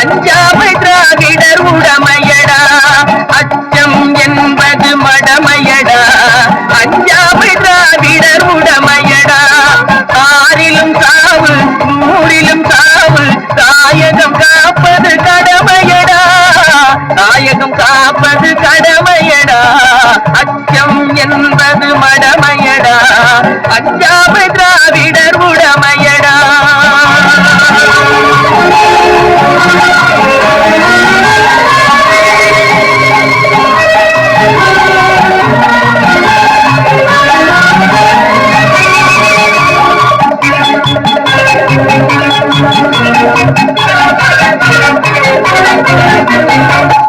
அஞ்சாமை திராவிடர் உடமையடா, அச்சம் என்பது மடமையடா. அஞ்சாமை திராவிடர் உடமையடா, ஆறிலும் சாவு நூறிலும் சாவு, தாயகம் காப்பது கடமையடா, தாயகம் காப்பது கடமையடா. அச்சம் என்பது மடமையடா, அஞ்சாமை திராவிடர் உடமையடா.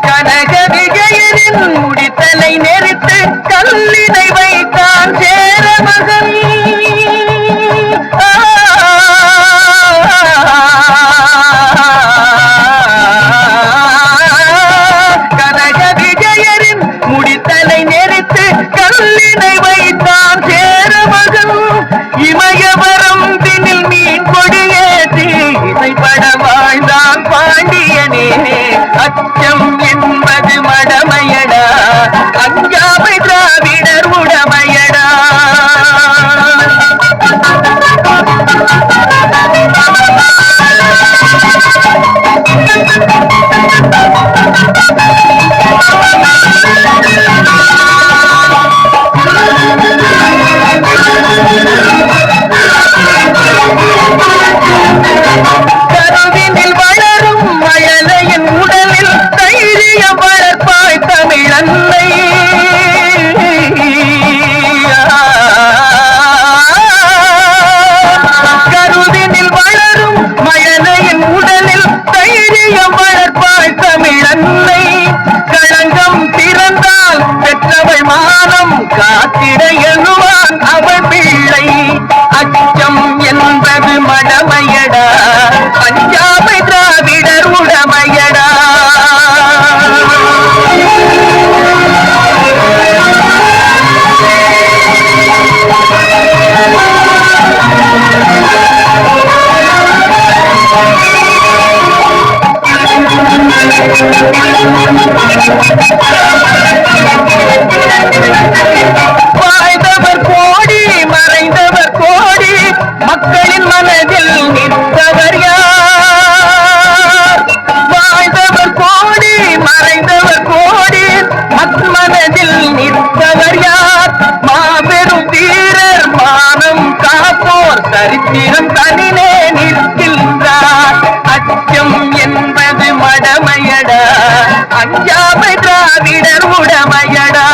கனக விஜயனின் முடித்தலை நெறித்து கல்லினை வைத்தான் சேர மகன். கனக விஜயரின் முடித்தலை நெறித்து கல்லினை வைத்தான் சேர மகன். இமயவரம் தினில் மீன் கொடியேற்றி இசைப்பட வாழ்ந்தான் பாண்டியனே. அச்சம் என்பது மடமையடா, அஞ்சாமை திராவிடர் உடமையடா. கருவினில் வளரும் மழலையின் உடலில் தைரியம் வளர்ப்பாய் தமிழன்னை. கருவினில் வளரும் மழலையின் உடலில் தைரியம் வளர்ப்பாய் தமிழன்னை. களங்கம் திறந்தால் பெற்றவள் மானம் காத்திட எழுவான் அவள் பிள்ளை. அச்சம் என்பது மடமையடா, அஞ்சாமை திராவிடர் உடமையடா. வாழ்ந்தவர் கோடி மறைந்தவர் கோடி, மக்களின் மனதில் நிற்பவர் யார்? வாழ்ந்தவர் கோடி மறைந்தவர் கோடி, மனதில் நிற்பவர் யார்? மாபெரும் வீரர் மானம் காப்போர் சரித்திரம் தனிலே நிற்கின்றார். அச்சம் என்பது மடமையடா, அஞ்சாமை திராவிடர் உடமையடா.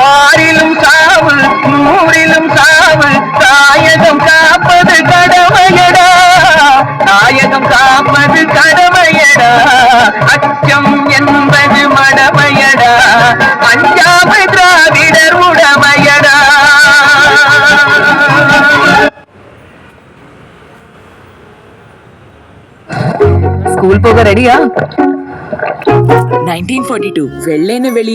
ஆறிலும் சாவு நூறிலும் சாவு, தாயகம் காப்பது கடமையடா, தாயகம் காப்பது கடமையடா. அச்சம் என்பது மடமையடா, அஞ்சாமை திராவிடர் உடமையடா. స్కూల్ పోగా రెడీయా? 1942 వెళ్ళైన వెళ్ళి